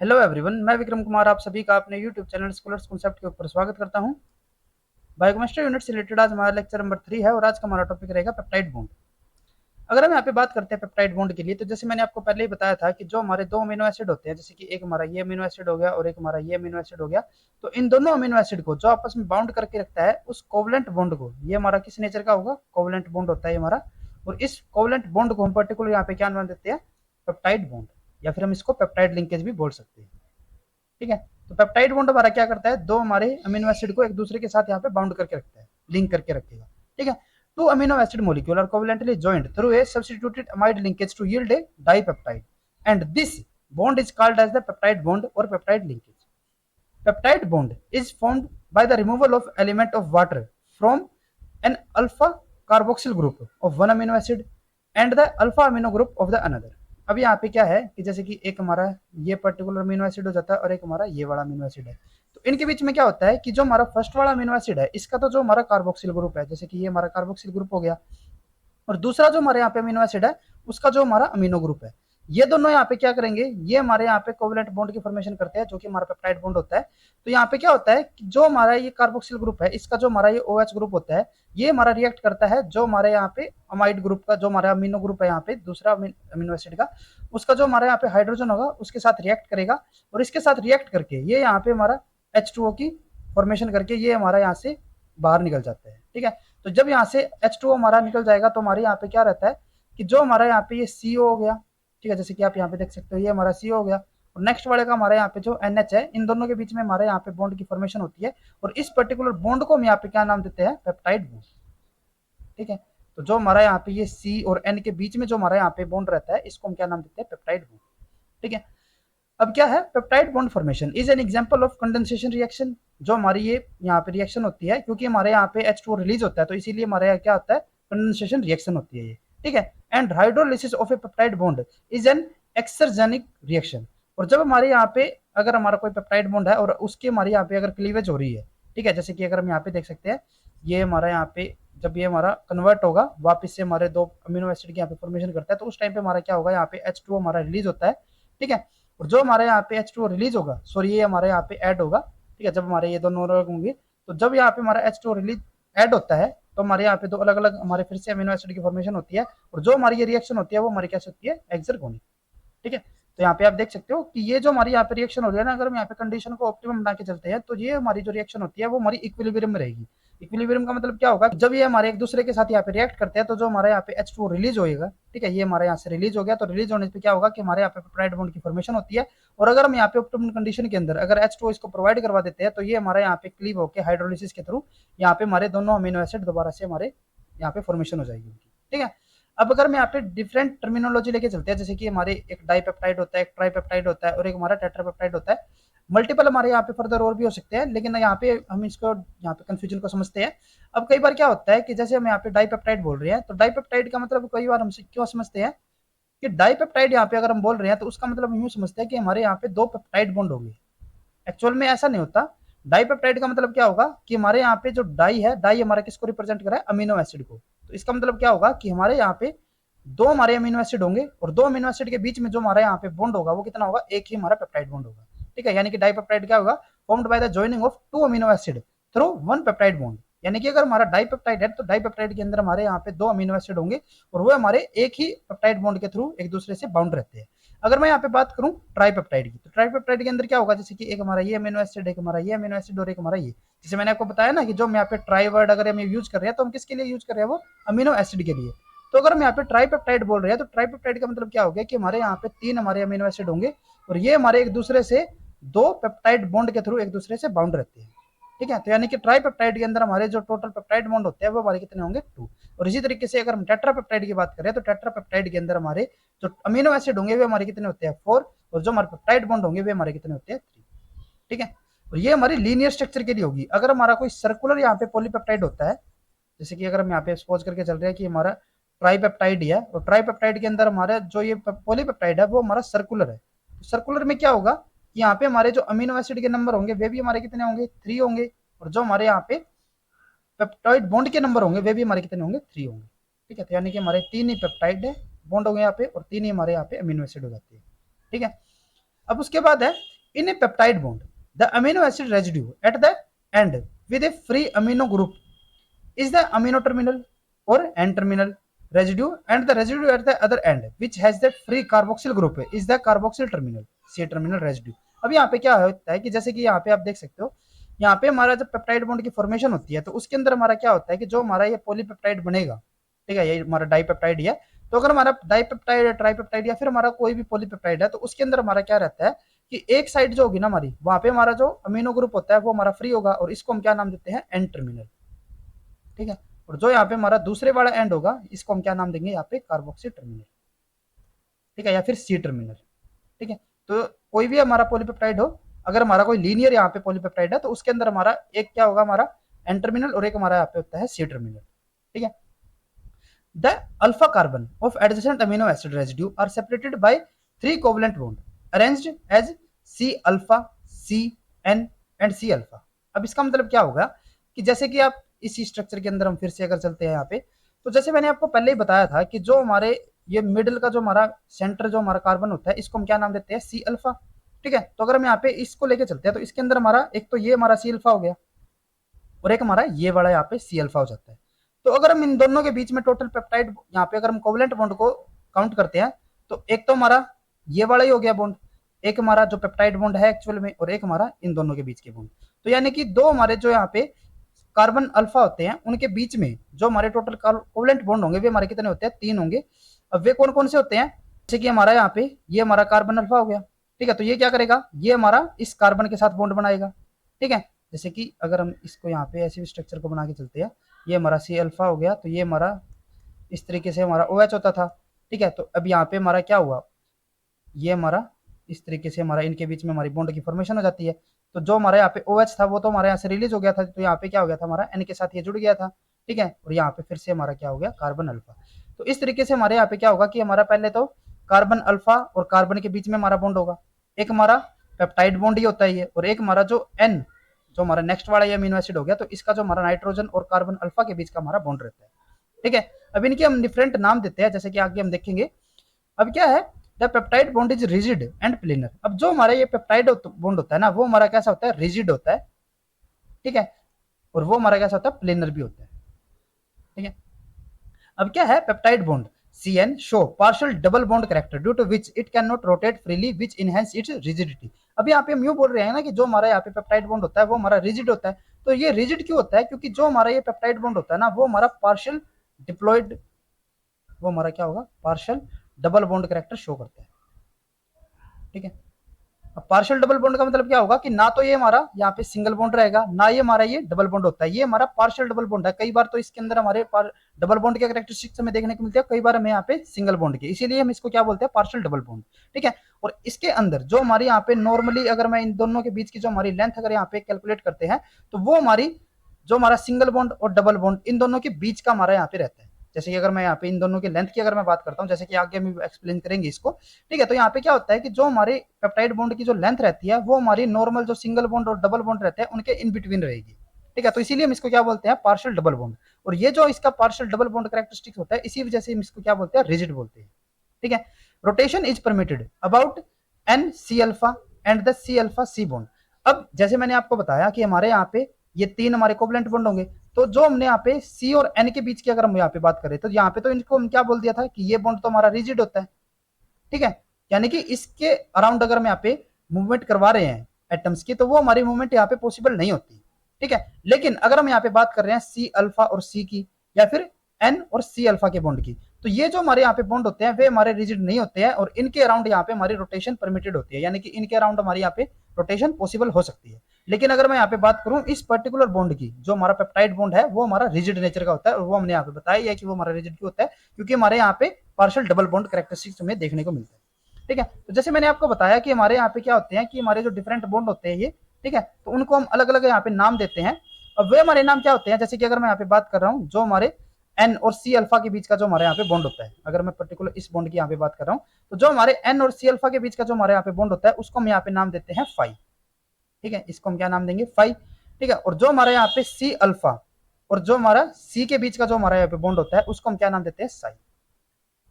Hello everyone, मैं विक्रम कुमार आप सभी का अपने यूट्यूब चैनल स्कॉलर्स कॉन्सेप्ट के ऊपर स्वागत करता हूं। बायोकेमिस्ट्री यूनिट से रिलेटेड आज हमारा लेक्चर नंबर 3 है और आज का हमारा टॉपिक रहेगा पेप्टाइड बॉन्ड। अगर हम यहाँ पे बात करते हैं पेप्टाइड बॉन्ड के लिए, तो जैसे मैंने आपको पहले ही बताया था कि जो हमारे दो अमीनो एसिड होते हैं, जैसे कि एक हमारा ये अमीनो एसिड हो गया और एक हमारा ये अमीनो एसिड हो गया, तो इन दोनों अमीनो एसिड को जो आपस में बाउंड करके रखता है उस कोवलेंट बॉन्ड को, ये हमारा किस नेचर का होगा, कोवलेंट बॉन्ड होता है हमारा। और इस कोवलेंट बॉन्ड को हम पर्टिकुलर यहाँ पे क्या नाम देते हैं, पेप्टाइड बॉन्ड, या फिर हम इसको पेप्टाइड लिंकेज भी बोल सकते हैं। ठीक है। तो पेप्टाइड बॉन्ड हमारा क्या करता है, दो हमारे अमीनो एसिड को एक दूसरे के साथ यहाँ पे बाउंड करके रखता है, लिंक करके रखेगा। ठीक है। To amino acid molecule are covalently joined through a substituted amide linkage to yield a dipeptide, and this bond is called as the peptide bond or peptide linkage. Peptide bond is formed by the removal of element of water from an alpha carboxyl group of one amino acid and the alpha amino group of the another. अब यहाँ पे क्या है कि जैसे कि एक हमारा ये पर्टिकुलर अमीनो एसिड हो जाता है और एक हमारा ये वाला अमीनो एसिड है, तो इनके बीच में क्या होता है कि जो हमारा फर्स्ट वाला अमीनो एसिड है इसका तो जो हमारा कार्बोक्सिल ग्रुप है, जैसे कि ये हमारा कार्बोक्सिल ग्रुप हो गया, और दूसरा जो हमारे यहाँ पे अमीनो एसिड है उसका जो हमारा अमीनो ग्रुप है, ये दोनों यहाँ पे क्या करेंगे, ये हमारे यहाँ पे कोवलेंट बॉन्ड की फॉर्मेशन करते हैं जो कि हमारा पेप्टाइड बॉन्ड होता है। तो यहाँ पे क्या होता है कि जो हमारा ये कार्बोक्सिल ग्रुप है इसका जो हमारा ये OH ग्रुप होता है, ये हमारा रिएक्ट करता है जो हमारे यहाँ पे अमाइड ग्रुप का, जो हमारा अमीनो ग्रुप है यहाँ पे दूसरा अमीनो एसिड का, उसका जो हमारे यहाँ पे हाइड्रोजन होगा उसके साथ रिएक्ट करेगा, और इसके साथ रिएक्ट करके ये यहाँ पे हमारा H2O की फॉर्मेशन करके ये हमारा यहाँ से बाहर निकल जाता है। ठीक है। तो जब यहाँ से H2O हमारा निकल जाएगा तो हमारे यहाँ पे क्या रहता है कि जो हमारा यहाँ पे ये CO हो गया, ठीक है, जैसे कि आप यहाँ पे देख सकते हो ये हमारा CO हो गया, और नेक्स्ट वाले का हमारे यहाँ पे जो NH है, इन दोनों के बीच में हमारे यहाँ पे बॉन्ड की फॉर्मेशन होती है, और इस पर्टिकुलर बॉन्ड को हम यहाँ पे क्या नाम देते हैं, पेप्टाइड बॉन्ड। ठीक है। तो जो हमारा यहाँ पे ये C और N के बीच में जो हमारा यहाँ पे बॉन्ड रहता है इसको हम क्या नाम देते हैं, पेप्टाइड बॉन्ड। ठीक है। अब क्या है, peptide bond formation is an example of condensation reaction. जो हमारी ये यहाँ पे रिएक्शन होती है, क्योंकि हमारे यहाँ पे H2O रिलीज होता है तो इसीलिए हमारे यहाँ क्या होता है, कंडेंसेशन रिएक्शन होती है ये। ठीक है। And hydrolysis of a peptide bond is an exergonic reaction. और जब हमारे यहाँ पे अगर हमारा कोई पेप्टाइड बॉन्ड है और उसकी हमारे यहाँ पे अगर क्लीवेज हो रही है, ठीक है, जैसे कि अगर हम यहाँ पे देख सकते हैं, ये हमारा यहाँ पे जब ये हमारा कन्वर्ट होगा वापस से हमारे दो अमीनो एसिड की यहाँ पे फॉर्मेशन करता है, तो उस टाइम पे हमारा क्या होगा, यहाँ पे H2O हमारा रिलीज होता है। ठीक है। और जो हमारे यहाँ पे H2O रिलीज होगा, सॉरी ये हमारे यहाँ पे ऐड होगा, ठीक है, जब हमारे ये दोनों अलग होंगे, तो जब यहाँ पे हमारा H2O रिलीज ऐड होता है तो हमारे यहाँ पे दो अलग अलग हमारे फिर से अमीनो एसिड की फॉर्मेशन होती है, और जो हमारी ये रिएक्शन होती है वो हमारी कैसे होती है, एक्सर्गोनिक। ठीक है। तो यहाँ पे आप देख सकते हो कि ये जो हमारी यहाँ पे रिएक्शन हो रही है ना, अगर हम यहाँ पे कंडीशन को ऑप्टिमम बना के चलते हैं तो ये हमारी जो रिएक्शन होती है वो हमारी इक्विलिब्रियम में रहेगी। इक्विलिब्रियम का मतलब क्या होगा, जब ये हमारे एक दूसरे के साथ यहाँ पे रिएक्ट करते हैं तो जो हमारे यहाँ पे H2O रिलीज होएगा, ठीक है, ये हमारे यहाँ से रिलीज हो गया, तो रिलीज होने पे क्या होगा कि हमारे यहाँ पे पेप्टाइड बॉन्ड की फॉर्मेशन होती है, और अगर हम यहाँ पे ऑप्टिमम कंडीशन के अंदर अगर H2O इसको प्रोवाइड करवा देते हैं तो ये हमारे यहाँ पे क्लीव होकर हाइड्रोलिसिस के थ्रू यहाँ पे हमारे दोनों अमीनो एसिड दोबारा से हमारे यहाँ पे फॉर्मेशन हो जाएगी उनकी। ठीक है। अब अगर मैं यहाँ पे डिफरेंट टर्मिनोलॉजी लेके चलते हैं, जैसे कि हमारे एक डाइपेप्टाइड होता है, एक ट्राइपेप्टाइड होता है और एक हमारा टेट्रापेप्टाइड होता है। मल्टीपल हमारे यहाँ पे फर्दर और भी हो सकते हैं, लेकिन यहाँ पे हम इसको यहाँ पे कंफ्यूजन को समझते हैं। अब कई बार क्या होता है कि जैसे हम यहाँ पे डाइपेप्टाइड बोल रहे हैं, तो डाइपेप्टाइड का मतलब कई बार हम क्यों समझते हैं कि डाइपेप्टाइड यहाँ पे अगर हम बोल रहे हैं तो उसका मतलब हम यूँ समझते हैं कि हमारे यहाँ पे दो पेप्टाइड बॉन्ड होंगे। एक्चुअल में ऐसा नहीं होता। डाइपेप्टाइड का मतलब क्या होगा कि हमारे यहाँ पे जो डाई है, डाई हमारा किसको रिप्रेजेंट कर रहा है, अमीनो एसिड को। तो इसका मतलब क्या होगा कि हमारे यहाँ पे दो हमारे अमीनो एसिड होंगे, और दो अमीनो एसिड के बीच में जो हमारे यहाँ पे बॉन्ड होगा वो कितना होगा, एक ही हमारा पेप्टाइड बॉन्ड होगा। ठीक है। यानी कि डाइपेप्टाइड क्या होगा, formed by the joining of to amino acid through one peptide bond. यानी कि अगर हमारा डाइपेप्टाइड है तो डाइपेप्टाइड के अंदर हमारे यहाँ पे दो अमीनो एसिड होंगे और वो हमारे एक ही पेप्टाइड बॉन्ड के थ्रू एक दूसरे से बाउंड रहते हैं। अगर मैं यहाँ पे बात करूँ ट्राइपेप्टाइड की, तो ट्राइपेप्टाइड के अंदर क्या होगा, जैसे कि एक हमारा ये अमीनो एसिड, एक हमारा ये अमीनो एसिड और एक हमारा ये, जैसे मैंने आपको बताया ना कि जो हम यहाँ पे ट्राई वर्ड अगर हम यूज कर रहे हैं तो हम किसके लिए यूज कर रहे हैं, वो अमीनो एसिड के लिए। तो अगर हम यहाँ पे ट्राइपेप्टाइड बोल रहे हैं तो ट्राइपेप्टाइड का मतलब क्या हो गया कि हमारे यहाँ पे तीन हमारे अमीनो एसिड होंगे और ये हमारे एक दूसरे से दो पेप्टाइड बॉन्ड के थ्रू एक दूसरे से बाउंड रहते हैं। ठीक है। तो यानी कि ट्राइपेप्टाइड के अंदर हमारे जो टोटल पेप्टाइड बॉन्ड होते हैं वो हमारे कितने होंगे, 2। और इसी तरीके से अगर हम टेट्रापेप्टाइड की बात करें तो टेट्रापेप्टाइड के अंदर हमारे जो अमीनो एसिड होंगे वे हमारे कितने होते हैं, 4, और जो हमारे पेप्टाइड बॉन्ड होंगे वे हमारे कितने होते हैं, 3। ठीक है। और ये हमारी लीनियर स्ट्रक्चर के लिए होगी। अगर हमारा कोई सर्कुलर यहाँ पे पॉलीपेप्टाइड होता है, जैसे कि अगर हम यहाँ पे सपोज करके चल रहे हैं कि हमारा ट्राइपेप्टाइड है, और ट्राइपेप्टाइड के अंदर हमारा जो ये पॉलीपेप्टाइड है वो हमारा सर्कुलर है, तो सर्कुलर में क्या होगा कि यहाँ पे हमारे जो अमीनो एसिड के नंबर होंगे वे भी हमारे कितने होंगे, 3 होंगे, और जो हमारे यहाँ पे पेप्टाइड बॉन्ड के नंबर होंगे वे भी हमारे कितने होंगे, 3 होंगे। ठीक है। तो यानी कि हमारे 3 ही पेप्टाइड है बॉन्ड होंगे यहाँ पे और 3 ही हमारे यहाँ पे अमीनो एसिड हो जाते हैं। ठीक है। अब उसके बाद है in a peptide bond the amino acid residue at the end with a free amino group is the amino terminal or N terminal residue and the residue at the other end which has the free carboxyl group is the carboxyl terminal C terminal residue। अब यहाँ पे क्या होता है कि जैसे कि यहाँ पे आप देख सकते हो, यहाँ पे हमारा जब पेप्टाइड बॉन्ड की फॉर्मेशन होती है तो उसके अंदर हमारा क्या होता है कि जो हमारा ये पॉलीपेप्टाइड बनेगा, ठीक है, ये हमारा डाइपेप्टाइड है, तो अगर हमारा डाइपेप्टाइड ट्राइपेप्टाइड या फिर हमारा कोई भी पॉलीपेप्टाइड है तो उसके अंदर हमारा क्या रहता है कि एक साइड जो होगी ना हमारी, वहां पे हमारा जो अमीनो ग्रुप होता है वो हमारा फ्री होगा और इसको हम क्या नाम देते हैं एन टर्मिनल, ठीक है। और जो यहाँ पे हमारा दूसरे वाला एंड होगा इसको हम क्या नाम देंगे यहाँ पे कार्बोक्सी टर्मिनल, ठीक है, या फिर सी टर्मिनल, ठीक है। तो कोई भी हमारा पॉलीपेप्टाइड हो, अगर हमारा कोई लीनियर यहाँ पे पॉलीपेप्टाइड है तो उसके अंदर हमारा एक क्या होगा हमारा एन टर्मिनल और एक हमारा यहाँ पे होता है सी टर्मिनल, ठीक है। The alpha carbon of adjacent amino acid residue are separated by 3 covalent bond arranged as C alpha C N and C alpha. अब इसका मतलब क्या होगा कि जैसे कि आप इसी स्ट्रक्चर के अंदर हम फिर से अगर चलते हैं यहाँ पे, तो जैसे मैंने आपको पहले ही बताया था कि जो हमारे ये मिडिल का जो हमारा सेंटर जो हमारा कार्बन होता है इसको हम क्या नाम देते हैं सी अल्फा, ठीक है। तो अगर हम यहाँ पे इसको लेके चलते हैं तो इसके अंदर हमारा एक तो ये हमारा सी अल्फा हो गया और एक हमारा ये वाला यहाँ पे सी अल्फा हो जाता है। तो अगर हम इन दोनों के बीच में टोटल पेप्टाइड यहाँ पे अगर हम कोवलेंट बॉन्ड को काउंट करते हैं तो एक तो हमारा ये वाला ही हो गया बॉन्ड, एक हमारा जो पेप्टाइड बॉन्ड है एक्चुअल में, और एक हमारा इन दोनों के बीच के बॉन्ड। तो यानी कि दो हमारे जो यहाँ पे कार्बन अल्फा होते हैं उनके बीच में जो हमारे टोटल कोवलेंट बॉन्ड होंगे वे हमारे कितने होते हैं 3 होंगे। अब वे कौन कौन से होते हैं, जैसे कि हमारा यहाँ पे ये हमारा कार्बन अल्फा हो गया, ठीक है, तो ये क्या करेगा ये हमारा इस कार्बन के साथ बॉन्ड बनाएगा, ठीक है। जैसे कि अगर हम इसको यहाँ पे ऐसे भी स्ट्रक्चर को बना के चलते हैं, ये हमारा सी अल्फा हो गया, तो ये हमारा इस तरीके से हमारा OH होता था, ठीक है। तो अब यहाँ पे हमारा क्या हुआ, ये हमारा इस तरीके से हमारा इनके बीच में हमारी बॉन्ड की फॉर्मेशन हो जाती है। तो जो हमारे यहाँ पे OH था वो तो हमारे यहाँ से रिलीज हो गया था, तो यहाँ पे क्या हो गया था हमारा N के साथ ये जुड़ गया था, ठीक है, और यहाँ पे फिर से हमारा क्या हो गया कार्बन अल्फा। तो इस तरीके से हमारे यहाँ पे क्या होगा कि हमारा पहले तो कार्बन अल्फा और कार्बन के बीच में हमारा बॉन्ड होगा, एक हमारा पेप्टाइड बॉन्ड ही होता है ये, और एक हमारा जो N जो हमारा नेक्स्ट वाला ये अमीनो एसिड हो गया, तो इसका जो हमारा नाइट्रोजन और कार्बन अल्फा के बीच का हमारा बॉन्ड रहता है, ठीक है। अब इनके हम डिफरेंट नाम देते हैं जैसे कि आगे हम देखेंगे। अब क्या है the peptide bond is rigid and planar. अब जो हमारा ये पेप्टाइड बॉन्ड होता है ना वो हमारा कैसा होता है रिजिड होता है, ठीक है, और वो हमारा कैसा होता है प्लेनर भी होता है, ठीक है। अब क्या है peptide bond CN show partial double bond character due to which it can not rotate freely which enhance its rigidity. अब यहाँ पे हम यूं बोल रहे हैं ना कि जो हमारा यहाँ पे पेप्टाइड बॉन्ड होता है वो हमारा रिजिड होता है। तो ये रिजिड क्यों होता है, क्योंकि जो हमारा ये पेप्टाइड बॉन्ड होता है ना वो हमारा पार्शियल डिप्लॉयड, वो हमारा क्या होगा partial double bond character show करता है, ठीक है। अब पार्शियल डबल बॉन्ड का मतलब क्या होगा कि ना तो ये हमारा यहाँ पे सिंगल बॉन्ड रहेगा ना ये हमारा ये डबल बॉन्ड होता है, ये हमारा पार्शियल डबल बॉन्ड है। कई बार तो इसके अंदर हमारे डबल बॉन्ड के कैरेक्टरिस्टिक्स हमें देखने को मिलते हैं, कई बार हमें यहाँ पे सिंगल बॉन्ड के, इसीलिए हम इसको क्या बोलते हैं पार्शियल डबल बॉन्ड, ठीक है। और इसके अंदर जो हमारी यहाँ पे नॉर्मली अगर मैं इन दोनों के बीच की जो हमारी लेंथ अगर यहाँ पे कैलकुलेट करते हैं तो वो हमारी जो हमारा सिंगल बॉन्ड और डबल बॉन्ड इन दोनों के बीच का हमारा यहाँ पे रहता है। जैसे कि अगर मैं यहाँ पे इन दोनों के लेंथ की अगर मैं बात करता हूँ, जैसे कि आगे हम एक्सप्लेन करेंगे इसको, ठीक है। तो यहाँ पे क्या होता है कि जो हमारे पेप्टाइड बॉन्ड की जो लेंथ रहती है वो हमारी नॉर्मल जो सिंगल बॉन्ड और डबल बॉन्ड रहते हैं उनके इन बिटवीन रहेगी, ठीक है। तो इसीलिए हम इसको क्या बोलते हैं पार्शियल डबल बॉन्ड, और ये जो इसका पार्शियल डबल बॉन्ड कैरेक्टरिस्टिक्स होता है इसी वजह से हम इसको क्या बोलते हैं रिजिड बोलते हैं, ठीक है। Rotation is permitted about N C alpha and the C alpha C bond. अब जैसे मैंने आपको बताया कि हमारे यहाँ पे ये 3 हमारे कोवलेंट बॉन्ड होंगे, तो जो हमने यहाँ पे C और N के बीच की अगर हम यहाँ पे बात करें तो यहाँ पे तो इनको हम क्या बोल दिया था कि ये बॉन्ड तो हमारा रिजिड होता है, ठीक है। यानी कि इसके अराउंड अगर हम यहाँ पे मूवमेंट करवा रहे हैं एटम्स की तो वो हमारी मूवमेंट यहाँ पे पॉसिबल नहीं होती, ठीक है। लेकिन अगर हम यहाँ पे बात कर रहे हैं C अल्फा और C की या फिर N और C अल्फा के बॉन्ड की, तो ये जो हमारे यहाँ पे बॉन्ड होते हैं वे हमारे रिजिड नहीं होते हैं और इनके अराउंड यहाँ पे हमारी रोटेशन परमिटेड होती है, यानी कि इनके अराउंड हमारी यहाँ पे रोटेशन पॉसिबल हो सकती है। लेकिन अगर मैं यहाँ पे बात करूं इस पर्टिकुलर बॉन्ड की, जो हमारा पेप्टाइड बॉन्ड है वो हमारा रिजिड नेचर का होता है, और वो हमने यहाँ पे बताया है कि वो हमारा रिजिड क्यों होता है, क्योंकि हमारे यहाँ पे पार्शियल डबल बॉन्ड कैरेक्टरिस्टिक्स हमें देखने को मिलता है, ठीक है। तो जैसे मैंने आपको बताया कि हमारे यहाँ पे क्या होते हैं कि हमारे जो डिफरेंट बॉन्ड होते हैं ये, ठीक है, तो उनको हम अलग अलग यहाँ पे नाम देते हैं। अब वे हमारे नाम क्या होते हैं, जैसे कि अगर मैं यहाँ पे बात कर रहा हूँ जो हमारे N और C अल्फा के बीच का जो हमारे यहाँ पे बॉन्ड होता है, अगर मैं पर्टिकुलर इस बॉन्ड की यहाँ पे बात कर रहा हूँ तो जो हमारे N और C अल्फा के बीच का जो हमारे यहाँ पे बॉन्ड होता है उसको हम यहाँ पे नाम देते हैं फाई, ठीक है, इसको हम क्या नाम देंगे फाई, ठीक है। और जो हमारे यहाँ पे C अल्फा और जो हमारा C के बीच का जो हमारा यहाँ पे बॉन्ड होता है उसको हम क्या नाम देते हैं साई,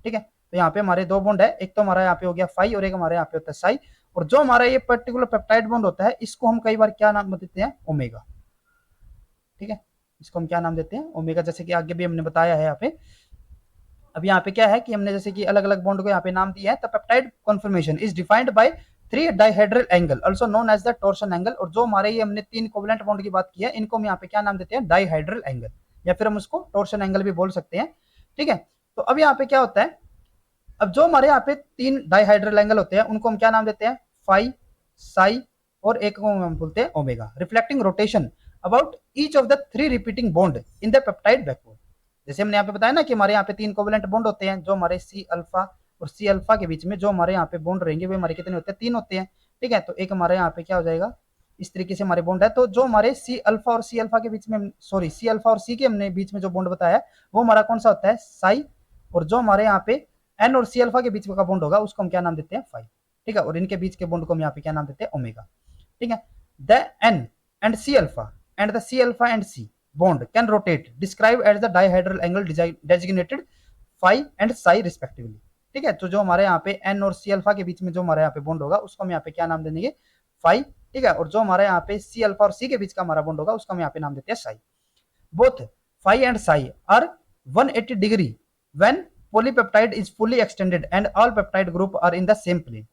ठीक है। तो यहाँ पे हमारे दो बॉन्ड है, एक तो हमारा यहाँ पे हो गया फाई और एक हमारे यहाँ पे होता है साई, और जो हमारा ये पर्टिकुलर पेप्टाइड बॉन्ड होता है इसको हम कई बार क्या नाम देते हैं, ओमेगा। ठीक है, इसको हम क्या नाम देते हैं, ओमेगा। जैसे कि आगे भी हमने बताया है यहाँ पे। अब यहाँ पे क्या है कि हमने जैसे कि अलग अलग बॉन्ड को यहाँ पे नाम दिया है। The peptide conformation is defined by 3 dihedral angle also known as the torsion angle. और जो हमारे ये हमने 3 कोवलेंट बॉन्ड की बात की है, इनको हम यहाँ पे क्या नाम देते हैं, डाइहाइड्रल एंगल, या फिर हम उसको टॉर्शन एंगल भी बोल सकते हैं। ठीक है, तो अब यहाँ पे क्या होता है, अब जो हमारे यहाँ पे 3 डाइहाइड्रल एंगल होते हैं उनको हम क्या नाम देते हैं, फाई, साई, और एक को हम बोलते हैं omega, reflecting rotation about each of the 3 repeating bond in the peptide backbone. जैसे हमने यहाँ पे बताया ना कि हमारे यहाँ पे 3 कोवलेंट बॉन्ड होते हैं, जो हमारे सी अल्फा और सी अल्फा के बीच में जो हमारे यहाँ पे बॉन्ड रहेंगे वे हमारे कितने होते हैं, 3 होते हैं। ठीक है, तो एक हमारे यहाँ पे क्या हो जाएगा, इस तरीके से हमारे बॉन्ड है। तो जो हमारे सी अल्फा और सी अल्फा के बीच में, सॉरी सी अल्फा और सी के हमने बीच में जो बॉन्ड बताया है वो हमारा कौन सा होता है, साई। और जो हमारे यहाँ पे एन और सी अल्फा के बीच का बॉन्ड होगा उसको हम क्या नाम देते हैं, फाई। ठीक है, और इनके बीच के बॉन्ड को हम यहाँ पे क्या नाम देते हैं, ओमेगा। ठीक है, the N and C alpha and the C alpha and C bond can rotate described as the dihedral angle designated phi and psi respectively। ठीक है, तो जो हमारे यहाँ पे n और c अल्फा के बीच में जो हमारे यहाँ पे बॉन्ड होगा उसको हम यहाँ पे क्या नाम दे देंगे, फाई। ठीक है, और जो हमारे यहाँ पे c अल्फा और c के बीच का हमारा बॉन्ड होगा उसको हम यहाँ पे नाम देते हैं psi. Both phi and psi are 180 degree when polypeptide is fully extended and all peptide group are in the same plane.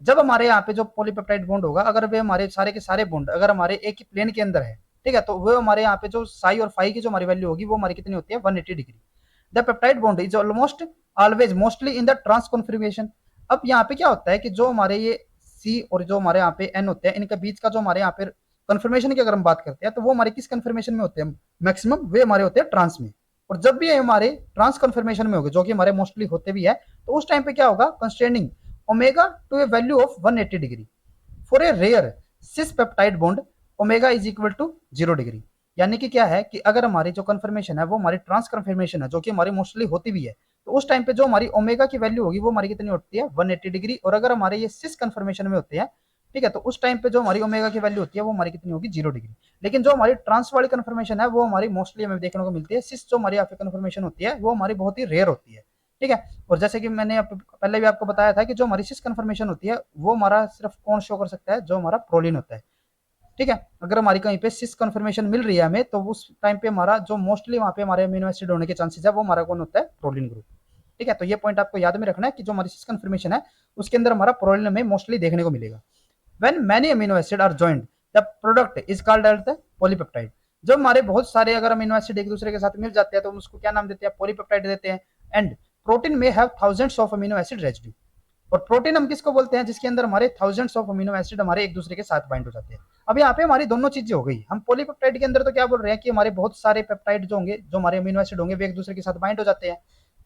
जब हमारे यहाँ पे जो पॉलीपेप्टाइड बॉन्ड होगा, अगर वे हमारे सारे के सारे बॉन्ड अगर हमारे एक ही प्लेन के अंदर है, ठीक है, तो वो हमारे यहाँ पे जो साई और फाई की जो हमारी वैल्यू होगी वो हमारी कितनी होती है, 180 degree. The peptide bond is almost always mostly in the trans configuration. अब यहाँ पे क्या होता है कि जो हमारे ये सी और जो हमारे यहाँ पे एन होते हैं, इनके बीच का जो हमारे यहाँ पे कन्फर्मेशन की अगर हम बात करते हैं तो वो हमारे किस कन्फर्मेशन में होते हैं, मैक्सिमम वे हमारे होते हैं ट्रांस में। और जब भी हमारे ट्रांस कन्फर्मेशन में होगा, जो कि हमारे मोस्टली होते भी है, तो उस टाइम पे क्या होगा, constraining omega to a value of 180 degree. For a rare cis peptide bond omega is equal to 0 degree. यानी कि क्या है कि अगर हमारी जो कन्फर्मेशन है वो हमारी ट्रांस कन्फर्मेशन है, जो कि हमारी मोस्टली होती भी है, तो उस टाइम पे जो हमारी ओमेगा की वैल्यू होगी वो हमारी कितनी होती है, 180 डिग्री। और अगर हमारे ये सिस कन्फर्मेशन में होते हैं, ठीक है, तो उस टाइम पे जो हमारी ओमेगा की वैल्यू होती है वो हमारी कितनी होगी, 0 डिग्री। लेकिन जो हमारी ट्रांस वाली कन्फर्मेशन है वो हमारी मोस्टली हमें देखने को मिलती है। सिस जो हमारी यहाँ पे कन्फर्मेशन होती है वो हमारी बहुत ही रेयर होती है। ठीक है, और जैसे कि मैंने पहले भी आपको बताया था कि जो हमारी सिस कन्फर्मेशन होती है वो हमारा सिर्फ कौन शो कर सकता है, जो हमारा प्रोलिन होता है। ठीक है, अगर हमारी कहीं पे सिस कन्फर्मेशन मिल रही है हमें, तो उस टाइम पे हमारा जो मोस्टली वहां पे हमारे अमीनो एसिड होने के चांसेस है वो हमारा कौन होता है, प्रोलिन ग्रुप। ठीक है, तो ये पॉइंट आपको याद में रखना है कि जो हमारी सिस कन्फर्मेशन है उसके अंदर हमारा प्रोलिन में मोस्टली देखने को मिलेगा। When many amino acid are joined the product is called as the polypeptide. जब हमारे बहुत सारे अगर अमीनो एसिड एक दूसरे के साथ मिल जाते हैं तो हम उसको क्या नाम देते हैं, पॉलीपेप्टाइड देते हैं। एंड प्रोटीन में have thousands of amino acid residue. और प्रोटीन हम किसको बोलते हैं, जिसके अंदर हमारे थाउजेंड्स ऑफ अमीनो एसिड हमारे एक दूसरे के साथ बाइंड हो जाते हैं। अब यहाँ पे हमारी दोनों चीजें हो गई। हम पॉलीपेप्टाइड के अंदर तो क्या बोल रहे हैं कि हमारे बहुत सारे पेप्टाइड जो होंगे, जो हमारे अमीनो एसिड होंगे, वे एक दूसरे के साथ बाइंड हो जाते हैं।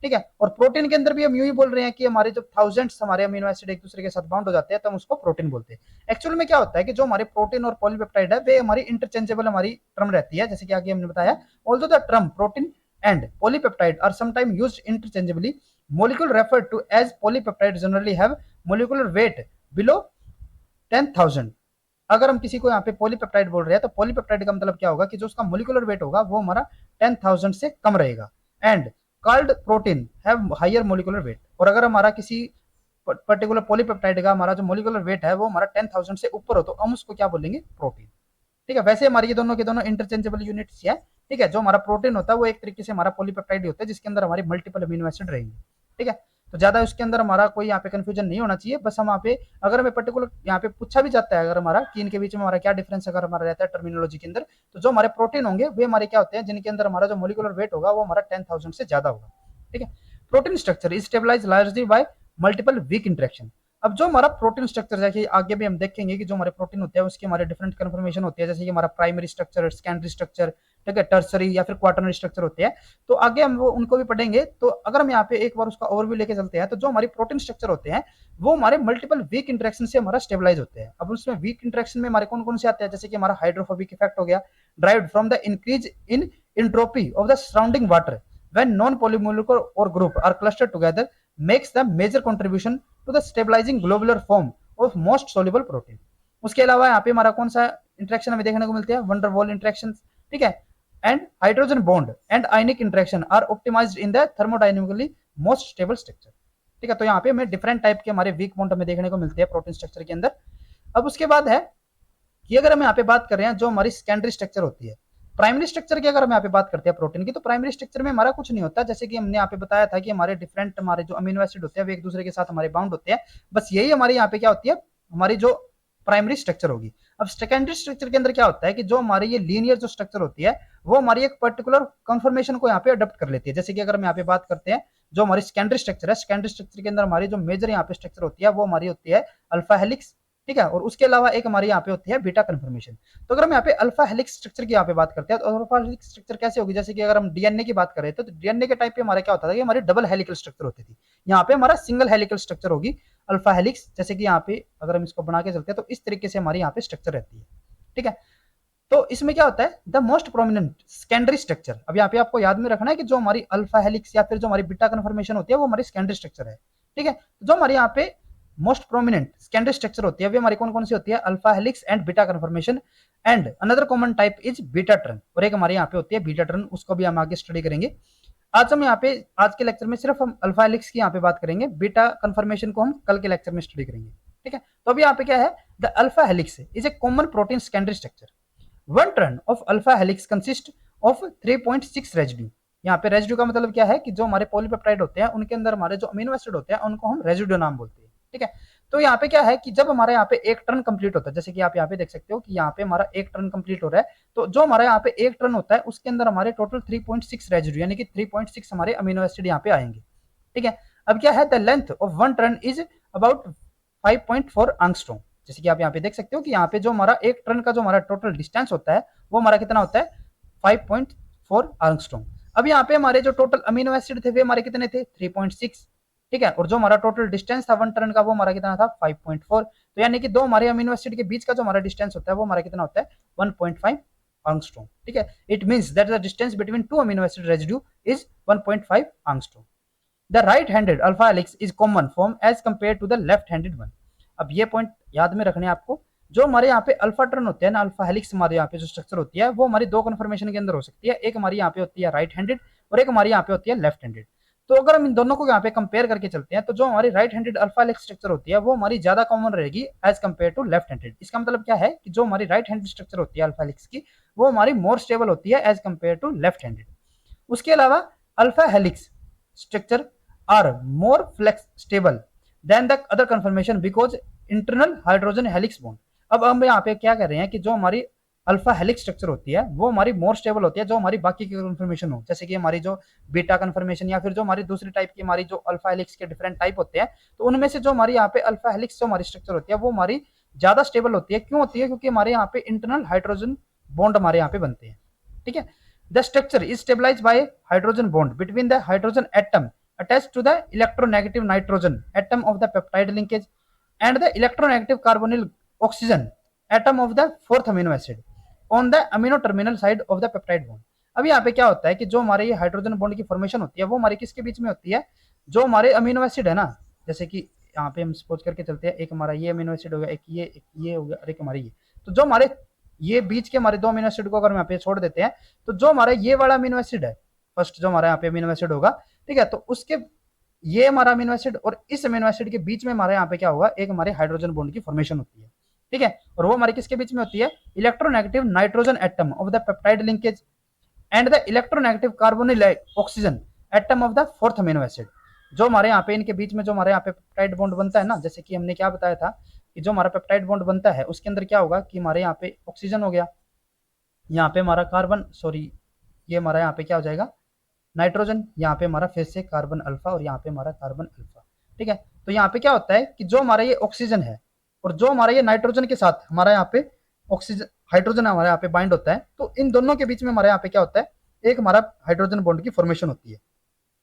ठीक है, और प्रोटीन के अंदर भी हम यूं ही बोल रहे हैं कि हमारे जो थाउजेंड्स हमारे अमीनो एसिड एक दूसरे के साथ बाउंड हो जाते हैं तो हम उसको प्रोटीन बोलते हैं। एक्चुअल में क्या होता है कि जो हमारे प्रोटीन और पॉलीपेप्टाइड है वे हमारी इंटरचेंजेबल हमारी टर्म रहती है, जैसे कि आगे हमने बताया। Although the term protein and polypeptide are sometimes used interchangeably, molecule referred to as polypeptide generally have molecular weight below 10,000। अगर हम किसी को यहाँ पे पॉलीपेप्टाइड बोल रहे हैं तो पॉलीपेप्टाइड का मतलब क्या होगा कि जो उसका मोलिकुलर वेट होगा वो हमारा 10,000 से कम रहेगा। And called protein have higher molecular weight. और अगर हमारा किसी पर्टिकुलर पॉलीपेप्टाइड का हमारा जो मोलिकुलर वेट है वो हमारा 10,000 से ऊपर हो तो हम उसको क्या बोलेंगे, प्रोटीन। ठीक है, वैसे हमारी ये दोनों के दोनों इंटरचेंजेबल यूनिट्स है। ठीक है, जो हमारा प्रोटीन होता है वो एक तरीके से हमारा पॉलीपेप्टाइड होता है जिसके अंदर हमारी मल्टीपल अमीनो एसिड रहेंगे। ठीक है, तो ज्यादा उसके अंदर हमारा कोई यहाँ पे कंफ्यूजन नहीं होना चाहिए। बस हम यहाँ पे अगर हमें पर्टिकुलर यहाँ पे पूछा भी जाता है अगर हमारा कि इनके बीच में हमारा क्या डिफरेंस अगर हमारा रहता है टर्मिनोलॉजी के अंदर, तो जो हमारे प्रोटीन होंगे वे हमारे क्या होते हैं, जिनके अंदर हमारा जो मोलिकुलर वेट होगा वो हमारा 10,000 से ज्यादा होगा। ठीक है, protein structure is stabilize largely by multiple weak interaction. अब जो हमारा प्रोटीन स्ट्रक्चर है, आगे भी हम देखेंगे कि जो हमारे प्रोटीन होते हैं उसके हमारे डिफरेंट कन्फर्मेशन होती है, जैसे कि हमारा प्राइमरी स्ट्रक्चर, सेकेंडरी स्ट्रक्चर, ठीक है, टर्सरी या फिर क्वाटरनरी स्ट्रक्चर होते हैं। तो आगे हम वो उनको भी पढ़ेंगे। तो अगर हम यहाँ पे एक बार उसका ओवरव्यू लेके चलते हैं तो जो हमारी प्रोटीन स्ट्रक्चर होते हैं वो हमारे मल्टीपल वीक इंटरेक्शन से हमारा स्टेबलाइज होते हैं। अब उसमें वीक इंटरेक्शन में हमारे कौन कौन से आते हैं, जैसे कि हमारा हाइड्रोफोबिक इफेक्ट हो गया, derived from the increase in entropy of the surrounding water when non-polymolecular or group are clustered together makes the major contribution to the stabilizing globular form of most soluble protein। उसके अलावा यहाँ पे हमारा कौन सा interaction हमें देखने को मिलते हैं, वंडर वॉल इंटरेक्शन। ठीक है, and hydrogen bond and ionic interaction are optimized in the thermodynamically most stable structure. ठीक है। तो यहाँ पे हमें डिफरेंट टाइप के हमारे वीक बॉन्ड हमें देखने को मिलते हैं प्रोटीन स्ट्रक्चर के अंदर। अब उसके बाद है कि अगर हम यहाँ पे बात कर रहे हैं जो हमारी सेकेंडरी स्ट्रक्चर होती है, प्राइमरी स्ट्रक्चर की अगर हम यहाँ पे बात करते हैं प्रोटीन की, तो प्राइमरी स्ट्रक्चर में हमारा कुछ नहीं होता। जैसे कि हमने यहाँ पे बताया था कि हमारे डिफरेंट हमारे जो अमीनो एसिड होते हैं वो एक दूसरे के साथ हमारे बाउंड होते हैं, बस यही हमारे यहाँ पे क्या होती है, हमारी जो प्राइमरी स्ट्रक्चर होगी। अब सेकेंडरी स्ट्रक्चर के अंदर क्या होता है कि जो हमारी ये लीनियर जो स्ट्रक्चर होती है वो हमारी एक पर्टिकुलर कन्फर्मेशन को यहाँ पे अडॉप्ट कर लेती है। जैसे कि अगर हम यहाँ पे बात करते हैं जो हमारी सेकेंडरी स्ट्रक्चर है, सेकेंडरी स्ट्रक्चर के अंदर हमारी जो मेजर यहाँ पे स्ट्रक्चर होती है वो हमारी होती है अल्फा हेलिक्स, ठीक है। और उसके अलावा एक हमारी यहाँ पे होती है बीटा कन्फर्मेशन। तो अगर हम यहाँ पे अल्फा हेलिक्स स्ट्रक्चर की यहाँ पे बात करते हैं तो अल्फा हेलिक्स स्ट्रक्चर कैसे होगी, जैसे कि अगर हम डीएनए की बात करें तो डीएनए के टाइप पे हमारा क्या होता था कि हमारी डबल हेलिकल स्ट्रक्चर होती थी, यहाँ पे हमारा सिंगल हेलिकल स्ट्रक्चर होगी अल्फा हेलिक्स। जैसे कि यहाँ पे अगर हम इसको बना के चलते हैं तो इस तरीके से हमारी यहाँ पे स्ट्रक्चर रहती है, ठीक है। तो इसमें क्या होता है the most prominent secondary structure. अब यहाँ पे आपको याद में रखना है कि जो हमारी अल्फा हेलिक्स या फिर जो हमारी बीटा कन्फर्मेशन होती है वो हमारी सेकेंडरी स्ट्रक्चर है, ठीक है। जो हमारे यहाँ पे मोस्ट प्रोमिनेंट सेकेंडरी स्ट्रक्चर होती है वो हमारी कौन कौन सी होती है, alpha helix and beta conformation and another common type is beta turn, और एक हमारे यहाँ पे होती है बीटा ट्रन, उसको भी हम आगे स्टडी करेंगे। आज हम यहाँ पे आज के लेक्चर में सिर्फ हम अल्फा हेलिक्स की यहाँ पे बात करेंगे, बीटा कन्फर्मेशन को हम कल के लेक्चर में स्टडी करेंगे, ठीक है। तो अभी यहाँ पे क्या है, the alpha helix is a common protein secondary structure. One turn of alpha helix consist of 3.6 residue. यहाँ पे रेजिड्यू का मतलब क्या है कि जो हमारे पॉलीपेप्टाइड होते हैं उनके अंदर हमारे जो अमीनो एसिड होते हैं उनको हम रेजिड्यू नाम बोलते हैं, ठीक है। तो यहाँ पे क्या है कि जब हमारे यहाँ पे एक टर्न कंप्लीट होता है, जैसे कि आप यहाँ पे देख सकते हो कि यहाँ पे हमारा एक टर्न कंप्लीट हो रहा है, तो जो हमारे यहाँ पे एक टर्न होता है उसके अंदर हमारे टोटल 3.6 रेजिड्यू यानी कि 3.6 हमारे अमीनो एसिड यहाँ पे आएंगे, ठीक है। अब क्या है, the length of one turn is about 5.4 angstrom. जैसे कि आप यहाँ पे देख सकते हो कि यहाँ पे जो हमारा एक टर्न का जो हमारा टोटल डिस्टेंस होता है वो हमारा कितना होता है 5.4 एंगस्ट्रॉम। अब यहाँ पे हमारे जो टोटल अमीनो एसिड थे वे हमारे कितने थे 3.6, ठीक है। और जो हमारा टोटल डिस्टेंस था वन टर्न का वो हमारा कितना था 5.4। तो यानी कि दो हमारे अमीनो एसिड के बीच का जो हमारा डिस्टेंस होता है वो हमारा कितना होता है 1.5 एंगस्ट्रॉम, ठीक है। It means that the distance between two amino acid residue is 1.5 angstrom. The right handed alpha helix is common form as compare to the left handed one. अब ये पॉइंट याद में रखने आपको, जो हमारे यहाँ पे अल्फा टर्न होते हैं ना, अल्फा हेलिक्स हमारे यहाँ पे जो स्ट्रक्चर होती है वो हमारी दो कन्फर्मेशन के अंदर हो सकती है, एक हमारी यहाँ पे होती है राइट हैंडेड और एक हमारी यहाँ पे होती है लेफ्ट हैंडेड। तो अगर हम इन दोनों को यहाँ पे कंपेयर करके चलते हैं तो जो हमारी right handed alpha helix structure होती है वो हमारी ज्यादा कॉमन रहेगी as compare to left handed. इसका मतलब क्या है कि जो हमारी राइट हैंडेड स्ट्रक्चर होती है अल्फा हेलिक्स की वो हमारी मोर स्टेबल होती है as compare to left handed. उसके अलावा alpha helix structure are more flex stable than the other conformation because internal hydrogen helix bond. अब हम यहाँ पे क्या कर रहे हैं कि जो हमारी अल्फा हेलिक्स स्ट्रक्चर होती है वो हमारी मोर स्टेबल होती है जो हमारी बाकी की कन्फर्मेशन हो, जैसे कि हमारी जो बीटा कन्फर्मेशन या फिर जो हमारी दूसरी टाइप की हमारी जो अल्फा हेलिक्स के डिफरेंट टाइप होते हैं, तो उनमें से जो हमारी यहाँ पे अल्फा हेलिक्स जो हमारी स्ट्रक्चर होती है वो हमारी ज्यादा स्टेबल होती है। क्यों होती है, क्योंकि हमारे यहाँ पे इंटरनल हाइड्रोजन बॉन्ड हमारे यहाँ पे बनते हैं, ठीक है। The structure is stabilized by hydrogen bond between the hydrogen atom attached to the electronegative nitrogen atom of the peptide linkage and the electronegative carbonyl oxygen atom of the fourth amino acid on the amino terminal side of the peptide bond। अब यहाँ पे क्या होता है कि जो हमारे ये हाइड्रोजन बॉन्ड की फॉर्मेशन होती है वो हमारे किसके बीच में होती है, जो हमारे अमीनो एसिड है ना, जैसे कि यहाँ पे हम सपोज करके चलते हैं एक हमारा ये अमीनो एसिड हो गया, एक ये हो गया और एक हमारे ये, तो जो हमारे ये बीच के हमारे दो अमीनो एसिड को अगर हम यहाँ पे छोड़ देते हैं तो जो हमारा ये वाला अमीनो एसिड है फर्स्ट जो हमारा यहाँ पे अमीनो एसिड होगा, ठीक है, तो उसके ये हमारा अमीनो एसिड और इस अमीनो एसिड के बीच में हमारे यहाँ पे क्या होगा, एक हमारे हाइड्रोजन बॉन्ड की फॉर्मेशन होती है, ठीक है। और वो हमारे किसके बीच में होती है, electronegative nitrogen atom of the peptide linkage and the electronegative carbonyl oxygen atom of the fourth amino acid. जो हमारे यहाँ पे इनके बीच में जो हमारे यहाँ पे पेप्टाइड बॉन्ड बनता है ना, जैसे कि हमने क्या बताया था कि जो हमारा पेप्टाइड बॉन्ड बनता है उसके अंदर क्या होगा कि हमारे यहाँ पे ऑक्सीजन हो गया, यहाँ पे हमारा कार्बन सॉरी ये हमारा यहाँ पे क्या हो जाएगा नाइट्रोजन, यहाँ पे हमारा फिर से कार्बन अल्फा और यहाँ पे हमारा कार्बन अल्फा, ठीक है। तो यहाँ पे क्या होता है कि जो हमारा ये ऑक्सीजन है और जो हमारा ये नाइट्रोजन के साथ हमारा यहाँ पे ऑक्सीजन हाइड्रोजन हमारे यहाँ पे बाइंड होता है, तो इन दोनों के बीच में हमारे यहाँ पे क्या होता है, एक हमारा हाइड्रोजन बॉन्ड की फॉर्मेशन होती है।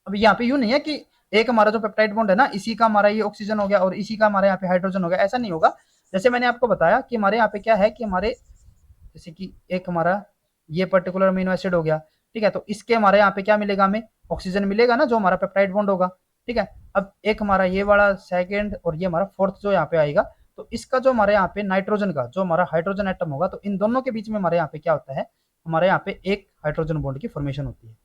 अब यहाँ पे यूं नहीं है कि एक हमारा जो पेप्टाइड बॉन्ड है ना इसी का हमारा ये ऑक्सीजन हो गया और इसी का हमारे यहाँ पे हाइड्रोजन हो गया, ऐसा नहीं होगा। जैसे मैंने आपको बताया कि हमारे यहाँ पे क्या है कि हमारे जैसे कि एक हमारा ये पर्टिकुलर अमीनो एसिड हो गया, ठीक है, तो इसके हमारे यहाँ पे क्या मिलेगा, हमें ऑक्सीजन मिलेगा ना जो हमारा पेप्टाइड बॉन्ड होगा, ठीक है। अब एक हमारा ये वाला सेकंड और ये हमारा फोर्थ जो यहाँ पे आएगा, तो इसका जो हमारे यहाँ पे नाइट्रोजन का जो हमारा हाइड्रोजन एटम होगा, तो इन दोनों के बीच में हमारे यहाँ पे क्या होता है, हमारे यहाँ पे एक हाइड्रोजन बॉन्ड की फॉर्मेशन होती है,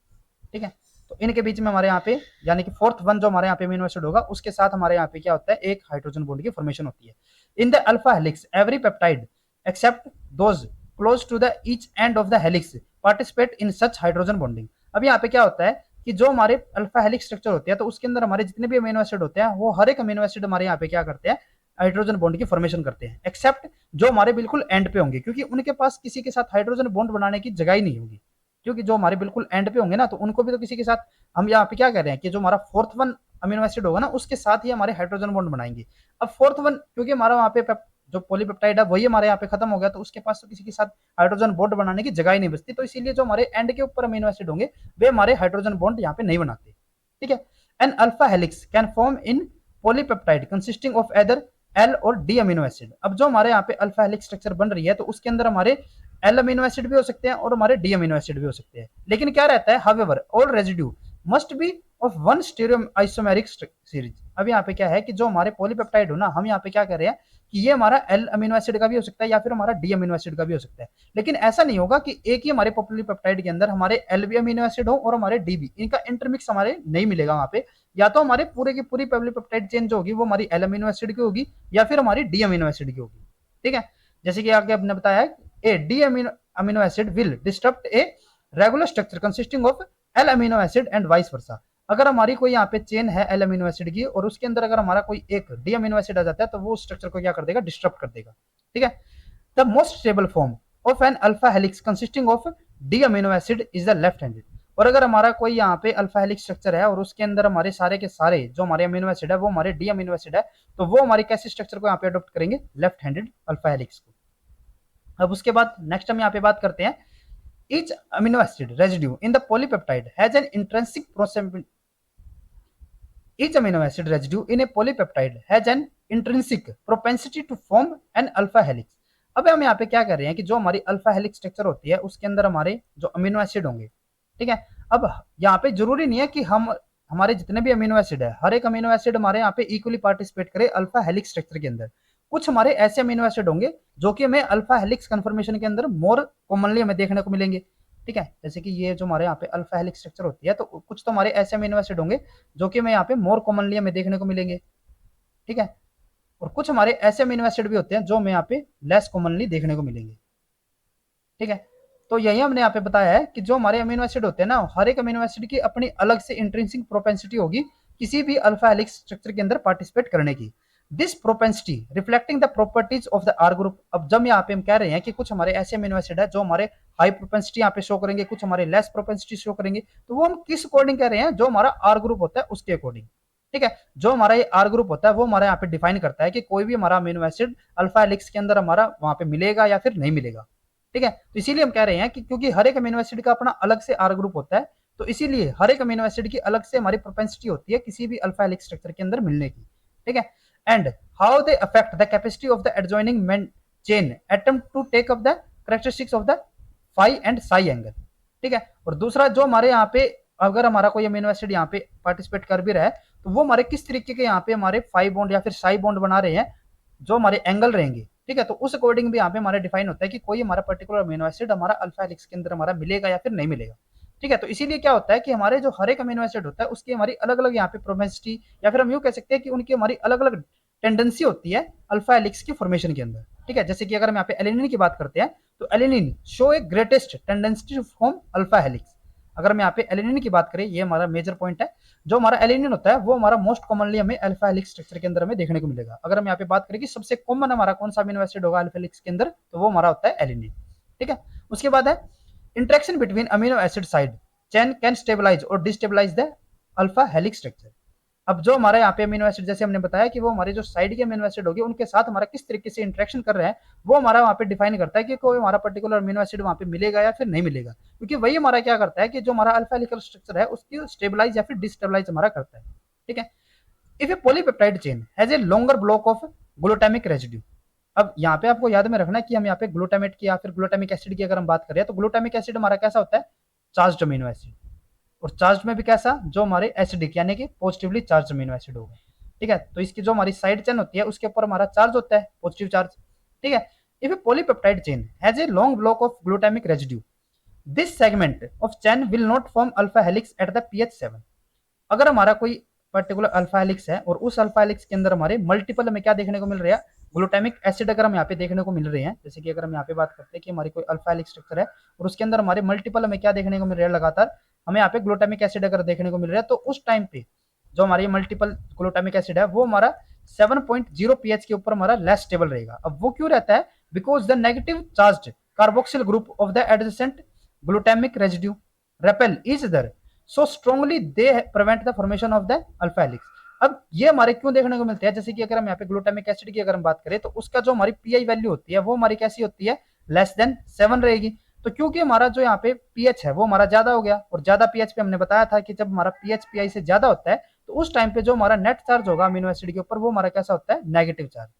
ठीक है। तो इनके बीच में हमारे यहाँ पे यानी कि फोर्थ वन जो हमारे यहाँ पे अमीनो एसिड होगा उसके साथ हमारे यहाँ पे क्या होता है, एक हाइड्रोजन बॉन्ड की फॉर्मेशन होती है। In the alpha helix every peptide except those close to the each end of the helix participate in such hydrogen bonding. अब यहाँ पे क्या होता है कि जो हमारे अल्फा हेलिक्स स्ट्रक्चर होते हैं तो उसके अंदर हमारे जितने भी अमीनो एसिड होते हैं वो हर एक अमीनो एसिड हमारे यहाँ पे क्या करते हैं, हाइड्रोजन बॉन्ड की फॉर्मेशन करते हैं, एक्सेप्ट जो हमारे बिल्कुल एंड पे होंगे, क्योंकि उनके पास किसी के साथ हाइड्रोजन बॉन्ड बनाने की जगह ही नहीं होगी। क्योंकि जो हमारे बिल्कुल एंड पे होंगे ना तो उनको भी तो किसी के साथ, हम यहाँ पे क्या कर रहे हैं कि जो हमारा फोर्थ वन अमीनो एसिड होगा ना उसके साथ ही हमारे हाइड्रोजन बॉन्ड बनाएंगे। अब फोर्थ वन क्योंकि हमारा वहाँ पे जो पॉलीपेप्टाइड है वही हमारे यहाँ पे खत्म हो गया तो उसके पास तो किसी के साथ हाइड्रोजन बॉन्ड बनाने की जगह ही नहीं बचती, तो इसीलिए जो हमारे एंड के ऊपर अमीनो एसिड होंगे वे हमारे हाइड्रोजन बॉन्ड यहाँ पे नहीं बनाते। ठीक है। An alpha helix can form in polypeptide consisting of either L और डी अमीनो एसिड। अब जो हमारे यहाँ पे अल्फा हेलिक्स स्ट्रक्चर बन रही है तो उसके अंदर हमारे एल अमीनो एसिड भी हो सकते हैं और हमारे डी अमीनो एसिड भी हो सकते हैं, लेकिन क्या रहता है, however all residue must be of one stereo isomeric series. अब यहाँ पे क्या है कि जो हमारे पॉलीपेप्टाइड हो ना, हम यहाँ पे क्या कर रहे हैं कि ये हमारा एल अमीनो एसिड का भी हो सकता है या फिर हमारा डी अमीनो एसिड का भी हो सकता है, लेकिन ऐसा नहीं होगा कि एक ही हमारे पॉलीपेप्टाइड के अंदर हमारे एल भी अमीनो एसिड हो और हमारे डी भी, इनका इंटरमिक्स हमारे नहीं मिलेगा वहां पे। या तो हमारे पूरे की पूरी पॉलीपेप्टाइड चेन जो होगी वो हमारी एल अमीनो एसिड की होगी या फिर हमारी डी अमीनो एसिड की होगी। ठीक है। जैसे कि आगे आपने बताया A D amino acid will disturb a regular structure consisting of L amino acid and vice versa. अगर हमारी कोई यहाँ पे चेन है एल अमीनो एसिड की और उसके अंदर अगर हमारा कोई एक डी अमीनो एसिड आ जाता है तो वो स्ट्रक्चर को क्या कर देगा, डिस्टर्ब कर देगा। ठीक है। The most stable form of an alpha helix consisting of D amino acid is the left handed. और अगर हमारा कोई यहाँ पे अल्फा हेलिक्स स्ट्रक्चर है और उसके अंदर हमारे सारे के सारे जो हमारे अमीनो एसिड है वो हमारे डी अमीनो एसिड है, तो वो हमारी कैसे स्ट्रक्चर को यहाँ पे अडॉप्ट करेंगे, लेफ्ट हैंडेड अल्फा हेलिक्स को। अब उसके बाद नेक्स्ट हम यहाँ पे बात करते हैं, each amino acid residue in the polypeptide has an intrinsic each amino acid residue in a polypeptide has an intrinsic propensity to form an alpha helix। अब हम यहाँ पे क्या कर रहे हैं कि जो हमारी अल्फा हेलिक्स स्ट्रक्चर होती है उसके अंदर हमारे जो अमीनो एसिड होंगे, ठीक है। अब यहाँ पे जरूरी नहीं है कि हम हमारे जितने भी अमीनो एसिड है हर एक अमीनो एसिड हमारे यहाँ पे इक्वली पार्टिसिपेट करे अल्फा हेलिक्स स्ट्रक्चर के अंदर। कुछ हमारे ऐसे अमीनो एसिड होंगे जो कि हमें अल्फा हेलिक्स कन्फर्मेशन के अंदर मोर कॉमनली हमें देखने को मिलेंगे। ठीक है। जैसे कि ये जो हमारे यहाँ पे अल्फा हेलिक्स स्ट्रक्चर होती है तो कुछ तो हमारे ऐसे अमीनो एसिड होंगे जो कि हमें यहाँ पे मोर कॉमनली हमें देखने को मिलेंगे। ठीक है। और कुछ हमारे ऐसे अमीनो एसिड भी होते हैं जो हमें यहाँ पे लेस कॉमनली देखने को मिलेंगे। ठीक है। तो यही हमने यहाँ पे बताया है कि जो हमारे अमीनो एसिड होते हैं ना, हर एक अमीनो एसिड की अपनी अलग से इंट्रिंसिक प्रोपेंसिटी होगी किसी भी अल्फा हेलिक्स स्ट्रक्चर के अंदर पार्टिसिपेट करने की। This propensity reflecting the properties of the R group. अब जब यहाँ पे हम कह रहे हैं कि कुछ हमारे ऐसे अमीनो एसिड है जो हमारे हाई प्रोपेंसिटी यहाँ पे शो करेंगे, कुछ हमारे लेस प्रोपेंसिटी शो करेंगे, तो वो हम किस अकॉर्डिंग कह रहे हैं, जो हमारा आर ग्रुप होता है उसके अकॉर्डिंग। ठीक है। जो हमारा ये आर ग्रुप होता है वो हमारा यहाँ पे डिफाइन करता है कि कोई भी हमारा अमीनो एसिड अल्फा हेलिक्स के अंदर हमारा वहां पे मिलेगा या फिर नहीं मिलेगा। ठीक है। तो इसीलिए हम कह रहे हैं कि क्योंकि हर एक अमीनो एसिड का अपना अलग से आर ग्रुप होता है, तो इसीलिए हर एक अमीनो एसिड की अलग से हमारी प्रोपेंसिटी होती है किसी भी अल्फा हेलिक्स स्ट्रक्चर के अंदर मिलने की। ठीक है। And how they affect the capacity of the adjoining chain attempt to take up the characteristics of the phi and psi angle. ठीक है। और दूसरा जो हमारे यहाँ पे अगर हमारा कोई अमीनो एसिड यहाँ पे पार्टिसिपेट कर भी रहा है तो वो हमारे किस तरीके के यहाँ पे हमारे फाई बॉन्ड या फिर साई बॉन्ड बना रहे हैं, जो हमारे एंगल रहेंगे। ठीक है। तो उस अकॉर्डिंग भी यहाँ पे हमारे डिफाइन होता है कि कोई हमारा पर्टिकुलर अमीनो एसिड हमारा अल्फा हेलिक्स के अंदर हमारा मिलेगा या फिर नहीं मिलेगा। ठीक है। तो इसीलिए क्या होता है कि हमारे जो हर एक अमीनो एसिड होता है उसकी हमारी अलग अलग यहाँ पे प्रोपेंसिटी या फिर हम यूं कह सकते हैं कि उनकी हमारी अलग अलग टेंडेंसी होती है अल्फा हेलिक्स की फॉर्मेशन के अंदर। ठीक है। जैसे कि अगर हम यहाँ पे एलिनिन की बात करते हैं तो alanine show a greatest tendency to form alpha helix. अगर हम यहाँ पे एलिनिन की बात करें, ये हमारा मेजर पॉइंट है, जो हमारा एलिनिन होता है वो हमारा मोस्ट कॉमनली हमें अल्फा हेलिक्स स्ट्रक्चर के अंदर हमें देखने को मिलेगा। अगर हम यहाँ पे बात करें कि सबसे कॉमन हमारा कौन सा अमीनो एसिड होगा अल्फा हेलिक्स के अंदर, तो वो हमारा होता है एलिनिन। ठीक है। उसके बाद है interaction between amino acid side chain can stabilize और destabilize the alpha helix structure. अब जो हमारे यहाँ पे अमीनो एसिड जैसे हमने बताया कि वो हमारे जो साइड के अमीनो एसिड होगी उनके साथ हमारा किस तरीके से इंटरेक्शन कर रहे हैं वो हमारा वहाँ पे डिफाइन करता है कि कोई हमारा पर्टिकुलर अमीनो एसिड वहाँ पे मिलेगा या फिर नहीं मिलेगा, क्योंकि वही हमारा क्या करता है कि जो हमारा अल्फा हेलिकल स्ट्रक्चर है उसकी स्टेबलाइज या फिर डिस्टेबलाइज हमारा करता है। ठीक है। If A polypeptide chain has a longer block of glutamic residue. अब यहाँ पे आपको याद में रखना कि हम यहाँ पे ग्लूटामेट की या फिर ग्लूटामिक एसिड की अगर हम बात करें तो ग्लूटामिक एसिड हमारा कैसा होता है, चार्ज्ड अमीनो एसिड, और चार्ज में भी कैसा, जो हमारे एसिडिक यानी कि पॉजिटिवली चार्ज अमीनो एसिड होगा। ठीक है। तो इसकी जो हमारी साइड चेन होती है उसके ऊपर हमारा चार्ज होता है, पॉजिटिव चार्ज। ठीक है। If A polypeptide chain has a long block of glutamic residue this segment of chain will not form alpha helix at the pH 7। अगर हमारा कोई पर्टिकुलर अल्फा हेलिक्स है और उस अल्फा हेलिक्स के अंदर हमारे मल्टीपल हमें क्या देखने को मिल रहा है, ग्लूटामिक एसिड अगर हम यहाँ पे देखने को मिल रहे हैं, जैसे कि अगर हम यहाँ पे बात करते हैं कि हमारी कोई अल्फा हेलिक्स स्ट्रक्चर है और उसके अंदर हमारे मल्टीपल हमें क्या देखने को मिल रहा है, लगातार हमें यहाँ पे ग्लूटामिक एसिड अगर देखने को मिल रहा है, तो उस टाइम पे जो हमारी मल्टीपल ग्लूटामिक एसिड है वो हमारा 7.0 pH के ऊपर हमारा लेस स्टेबल रहेगा। अब वो क्यों रहता है, because the negative charged carboxyl group of the adjacent glutamic residue repel is there so strongly they prevent the formation of the alpha helix. अब ये हमारे क्यों देखने को मिलते हैं, जैसे कि अगर हम यहाँ पे ग्लूटामिक एसिड की अगर हम बात करें तो उसका जो हमारी पीआई वैल्यू होती है वो हमारी कैसी होती है, लेस देन 7 रहेगी। तो क्योंकि हमारा जो यहाँ पे पीएच है वो हमारा ज्यादा हो गया, और ज्यादा पीएच पे हमने बताया था कि जब हमारा पीएच पीआई से ज्यादा होता है तो उस टाइम पे जो हमारा नेट चार्ज होगा अमीनो एसिड के ऊपर वो हमारा कैसा होता है, नेगेटिव चार्ज।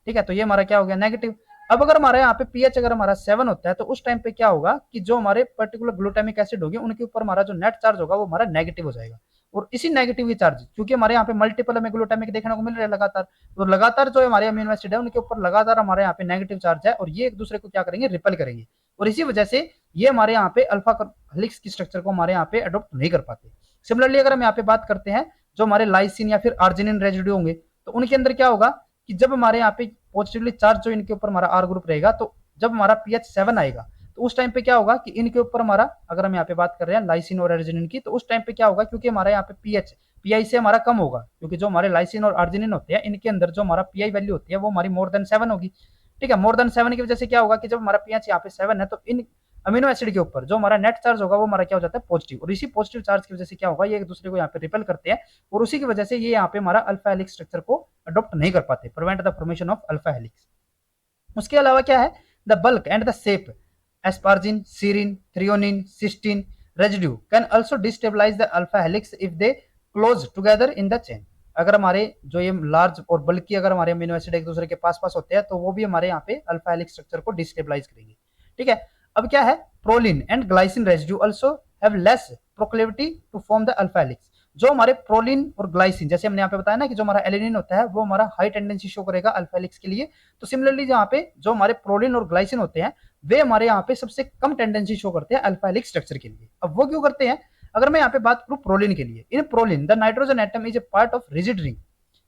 ठीक है, तो ये हमारा क्या हो गया, नेगेटिव। अब अगर हमारे यहाँ पे पीएच अगर हमारा 7 होता है तो उस टाइम पे क्या होगा कि जो हमारे पर्टिकुलर ग्लूटामिक एसिड होगी उनके ऊपर हमारा जो नेट चार्ज होगा वो हमारा नेगेटिव हो जाएगा। और इसी नेगेटिव चार्ज, क्योंकि हमारे यहाँ पे मल्टीपल हमें ग्लूटामिक देखने को मिल रहा है लगातार, तो लगातार जो हमारे अमीनो एसिड है उनके ऊपर लगातार हमारे यहाँ पे नेगेटिव चार्ज है और ये एक दूसरे को क्या करेंगे, रिपेल करेंगे। और इसी वजह से ये हमारे यहाँ पे अल्फा हेलिक्स की स्ट्रक्चर को हमारे यहाँ पे अडोप्ट नहीं कर पाते। सिमिलरली अगर हम यहाँ पे बात करते हैं जो हमारे लाइसिन या फिर आर्जिनिन रेजिड्यू होंगे, तो उनके अंदर क्या होगा कि जब हमारे यहाँ पे पॉजिटिवली चार्ज जो इनके ऊपर हमारा आर ग्रुप रहेगा, तो जब हमारा पीएच 7 आएगा तो उस टाइम पे क्या होगा कि इनके ऊपर हमारा, अगर हम यहाँ पे बात कर रहे हैं लाइसिन और अर्जिनिन की, तो उस टाइम पे क्या होगा, क्योंकि हमारा यहाँ पे पीएच पीआई से हमारा कम होगा, क्योंकि जो हमारे लाइसिन और अर्जिनिन होते हैं इनके अंदर जो हमारा पीआई वैल्यू होती है वो हमारी मोर देन 7 होगी। ठीक है, मोर देन 7 की वजह से क्या होगा कि जब हमारा पीएच यहाँ पे 7 है तो इन अमीनो एसिड के ऊपर जो हमारा नेट चार्ज होगा वो हमारा क्या हो जाता है, पॉजिटिव। और इसी पॉजिटिव चार्ज की वजह से क्या होगा, ये एक दूसरे को यहाँ पे रिपेल करते हैं और उसी की वजह से ये यहाँ पे हमारा अल्फा हेलिक्स स्ट्रक्चर को अडॉप्ट नहीं कर पाते, prevent the formation of alpha helix. उसके अलावा क्या है, the bulk and the shape aspargine, serine, threonine, cysteine residue can also destabilize the alpha helix if they close together in the chain। अगर हमारे जो ये लार्ज और बल्कि अगर हमारे अमीनो एसिड एक दूसरे के पास पास होते हैं तो वो भी हमारे यहाँ पे अल्फा हेलिक्स स्ट्रक्चर को डिस्टेबलाइज करेंगे। ठीक है, अब क्या है, proline and glycine residue also have less proclivity to form the alpha helix. जो हमारे प्रोलिन और ग्लाइसिन, जैसे हमने यहाँ पे बताया ना कि जो हमारा एलिनिन होता है वो हमारा हाई टेंडेंसी शो करेगा अल्फा हेलिक्स के लिए, तो सिमिलरली यहाँ पे जो हमारे प्रोलिन और ग्लाइसिन होते हैं वे हमारे यहाँ पे सबसे कम टेंडेंसी शो करते हैं अल्फा हेलिक्स स्ट्रक्चर के लिए। अब वो क्यों करते हैं, अगर मैं यहाँ पे बात करूँ प्रोलिन के लिए, in proline the nitrogen atom is a part of rigid ring.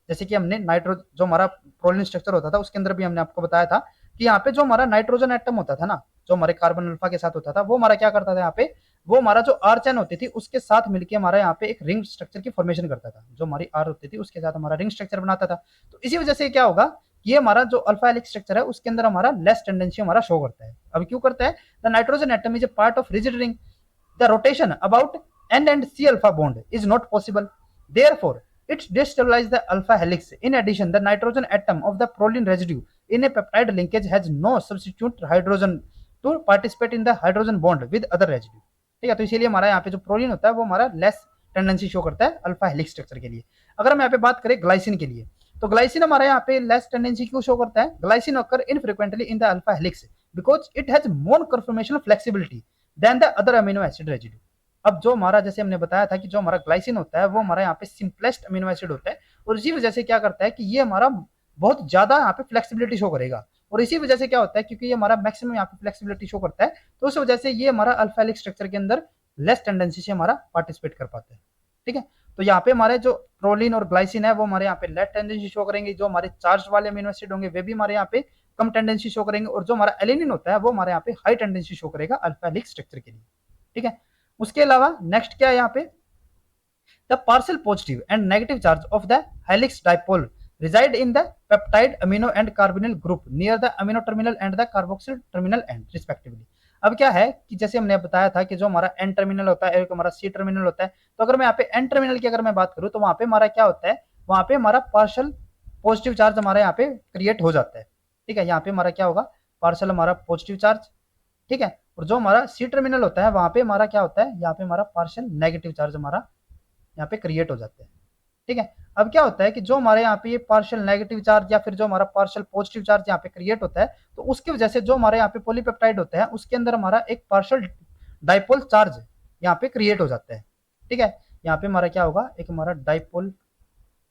जैसे कि हमने जो हमारा प्रोलिन स्ट्रक्चर होता था उसके अंदर भी हमने आपको बताया था कि यहाँ पे जो हमारा नाइट्रोजन एटम होता था ना, जो हमारे कार्बन अल्फा के साथ होता था, वो हमारा क्या करता था, यहाँ पे वो हमारा जो आर चैन होती थी उसके साथ मिलकर हमारा यहाँ पे एक रिंग स्ट्रक्चर की फॉर्मेशन करता था। जो हमारी आर होती थी उसके साथ हमारा रिंग स्ट्रक्चर बनाता था। तो इसी वजह से क्या होगा, ये हमारा जो अल्फा हेलिक्स स्ट्रक्चर है उसके अंदर हमारा लेस टेंडेंसी हमारा शो करता है। अब क्यों करता है, the nitrogen atom is a part of rigid ring, the rotation about N and C alpha bond is not possible. Therefore, it destabilizes the alpha helix. In addition, the nitrogen atom of the proline residue in a peptide linkage has no substitute hydrogen to participate in the hydrogen bond with other residue। ठीक है, तो इसीलिए हमारा यहाँ पे जो proline होता है वो हमारा लेस टेंडेंसी शो करता है अल्फा हेलिक्स स्ट्रक्चर के लिए। अगर हम यहाँ पे बात करें ग्लाइसिन के लिए, तो ग्लाइसिन हमारा यहाँ पे लेस टेंडेंसी क्यों शो करता है, glycine occur infrequently in the alpha helix because it has more conformation flexibility than the other amino acid residue. अब जो हमारा, जैसे हमने बताया था कि जो हमारा ग्लाइसिन होता है वो हमारा यहाँ पे सिंपलेस्ट अमीनो एसिड होता है और इसी वजह से क्या करता है कि ये हमारा बहुत ज्यादा यहाँ पे फ्लेक्सिबिलिटी शो करेगा। और इसी वजह से क्या होता है, क्योंकि ये हमारा मैक्सिमम यहाँ पे फ्लेक्सिबिलिटी शो करता है, तो उस वजह से ये हमारा अल्फा हेलिक्स स्ट्रक्चर के अंदर लेस टेंडेंसी से हमारा पार्टिसिपेट कर पाता है। ठीक है, तो यहाँ पे हमारे जो प्रोलिन और ग्लाइसिन है वो हमारे यहाँ पे लेस टेंडेंसी शो करेंगे, जो हमारे चार्ज वाले अमीनो एसिड होंगे वे भी हमारे यहाँ पे कम टेंडेंसी शो करेंगे, और जो हमारा एलिनिन होता है वो हमारे यहाँ पे हाई टेंडेंसी शो करेगा अल्फा हेलिक्स स्ट्रक्चर के लिए। ठीक है, उसके अलावा नेक्स्ट क्या है यहाँ पे, the partial positive and negative charge of the helix dipole reside in the peptide amino and carbonyl group near the amino terminal and the carboxyl terminal end respectively। अब क्या है कि जैसे हमने बताया था कि जो हमारा एन टर्मिनल होता है एक हमारा सी टर्मिनल होता है, तो अगर मैं यहाँ पे एन टर्मिनल की अगर मैं बात करूँ तो वहां पे हमारा क्या होता है, वहां पे हमारा पार्शियल पॉजिटिव चार्ज हमारे यहाँ पे क्रिएट हो जाता है। ठीक है, यहाँ पे हमारा क्या होगा, पार्शियल हमारा पॉजिटिव चार्ज। ठीक है, और जो हमारा सी टर्मिनल होता है वहां पे हमारा क्या होता है, यहाँ पे हमारा पार्शियल नेगेटिव चार्ज हमारा यहाँ पे क्रिएट हो जाता है। ठीक है, अब क्या होता है कि जो हमारे यहाँ पे ये पार्शियल नेगेटिव चार्ज या फिर जो हमारा पार्शियल पॉजिटिव चार्ज यहाँ पे क्रिएट होता है, तो उसकी वजह से जो हमारे यहाँ पे पॉलीपेप्टाइड होता है उसके अंदर हमारा एक पार्शियल डाइपोल चार्ज यहाँ पे क्रिएट हो जाता है। ठीक है, यहाँ पे हमारा क्या होगा, एक हमारा डाइपोल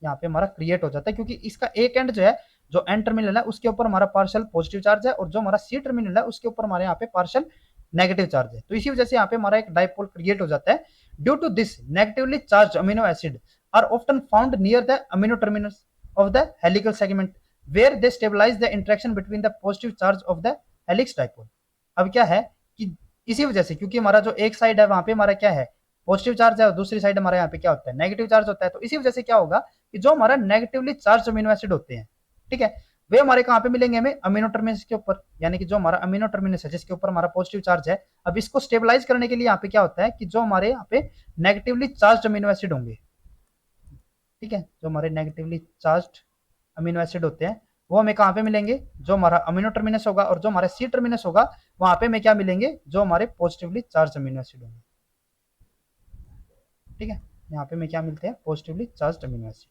यहाँ पे हमारा क्रिएट हो जाता है, क्योंकि इसका एक एंड जो है, जो एन टर्मिनल है उसके ऊपर हमारा पार्शियल पॉजिटिव चार्ज है और जो हमारा सी टर्मिनल है उसके ऊपर हमारे यहाँ पे पार्शियल नेगेटिव चार्ज है। तो इसी वजह से यहाँ पे हमारा एक डाइपोल क्रिएट हो जाता है। Due to this negatively charge amino acid are often found near the amino terminus of the helical segment where they stabilize the interaction between the positive charge of the helix dipole. अब क्या है कि इसी वजह से, क्योंकि हमारा जो एक साइड है वहां पे हमारा क्या है पॉजिटिव चार्ज है और दूसरी साइड हमारा यहाँ पे क्या होता है नेगेटिव चार्ज होता है। तो इसी वजह से क्या होगा कि जो हमारा नेगेटिवली चार्ज अमीनो एसिड होते हैं, ठीक है, वे हमारे कहाँ पे मिलेंगे हमें अमीनो टर्मिनस के ऊपर, यानी कि जो हमारा अमीनो टर्मिनस है जिसके ऊपर हमारा पॉजिटिव चार्ज है। अब इसको स्टेबलाइज करने के लिए यहाँ पे क्या होता है कि जो हमारे यहाँ पे नेगेटिवली चार्ज अमीनो एसिड होंगे, ठीक है, जो हमारे नेगेटिवली चार्ज अमीनो एसिड होते हैं वो हमें कहाँ पे मिलेंगे, जो हमारा अमीनो टर्मिनस होगा, और जो हमारा सी टर्मिनस होगा वहां पे हमें क्या मिलेंगे, जो हमारे पॉजिटिवली चार्ज अमीनो एसिड होंगे। ठीक है, यहाँ पे हमें क्या मिलते हैं पॉजिटिवली चार्ज अमीनो एसिड।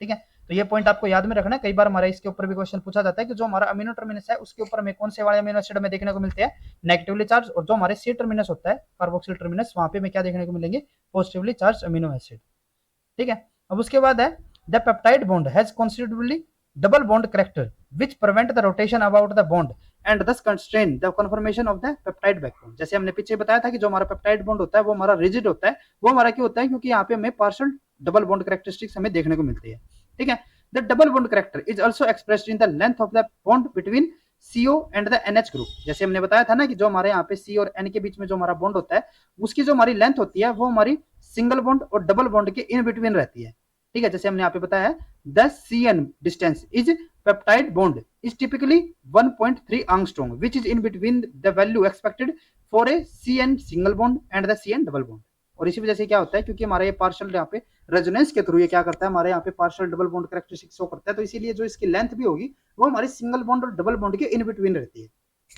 ठीक है, तो ये पॉइंट आपको याद में रखना है। कई बार हमारा इसके ऊपर भी क्वेश्चन पूछा जाता है कि जो हमारा अमीनो टर्मिनस है उसके ऊपर हमें कौन से वाले अमीनो एसिड में देखने को मिलते हैं नेगेटिवली चार्ज, और जो हमारे सी टर्मिनस होता है कार्बोक्सिल टर्मिनस वहां पे हमें क्या देखने को मिलेंगे पॉजिटिवली चार्ज अमीनो एसिड। ठीक है, अब उसके बाद है the peptide bond has considerably double bond character which prevent the rotation about the bond and thus constrain the conformation of the peptide backbone। जैसे हमने पीछे बताया था कि जो हमारा पेप्टाइड बॉन्ड होता है वो हमारा रिजिड होता है। वो हमारा क्यों होता है, क्योंकि यहाँ पे हमें पार्शियल डबल बॉन्ड कैरेक्टरिस्टिक्स हमें देखने को मिलती है। ठीक है, the double bond character is also expressed in the length of the bond between CO and the NH group. जैसे हमने बताया था ना कि जो हमारे यहाँ पे C और N के बीच में जो हमारा बॉन्ड होता है उसकी जो हमारी लेंथ होती है वो हमारी सिंगल बॉन्ड और डबल बॉन्ड के इन बिटवीन रहती है। ठीक है, जैसे हमने यहाँ पे बताया है the CN distance is peptide bond is typically 1.3 angstrom which is in between the value expected for a CN single bond and the CN double bond. और इसी वजह से क्या होता है, क्योंकि हमारा ये पार्शियल यहाँ पे रेजोनेंस के थ्रू ये क्या करता है हमारे यहाँ पे partial double bond characteristic show करता है, तो इसीलिए जो इसकी लेंथ भी होगी वो हमारी सिंगल बॉन्ड और डबल बॉन्ड के इन बिटवीन रहती है।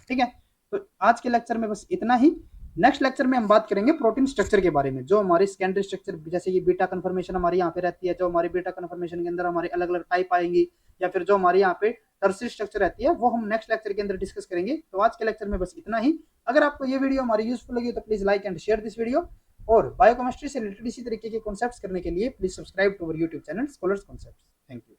ठीक है, तो आज के लेक्चर में बस इतना ही। नेक्स्ट लेक्चर में हम बात करेंगे प्रोटीन स्ट्रक्चर के बारे में, जो हमारी सेकेंडरी स्ट्रक्चर जैसे कि बीटा कन्फर्मेशन हमारी यहाँ पे रहती है, जो हमारी बीटा कन्फर्मेशन के अंदर हमारी अलग अलग टाइप आएंगी, या फिर जो हमारी यहाँ पे टर्सरी स्ट्रक्चर रहती है वो हम नेक्स्ट लेक्चर के अंदर डिस्कस करेंगे। तो आज के लेक्चर में बस इतना ही। अगर आपको ये वीडियो हमारी यूजफुल लगी तो please like and share this video, और बायोकेमिस्ट्री से रिलेटेड इसी तरीके के कॉन्सेप्ट्स करने के लिए please subscribe to our YouTube channel scholars concepts. Thank you.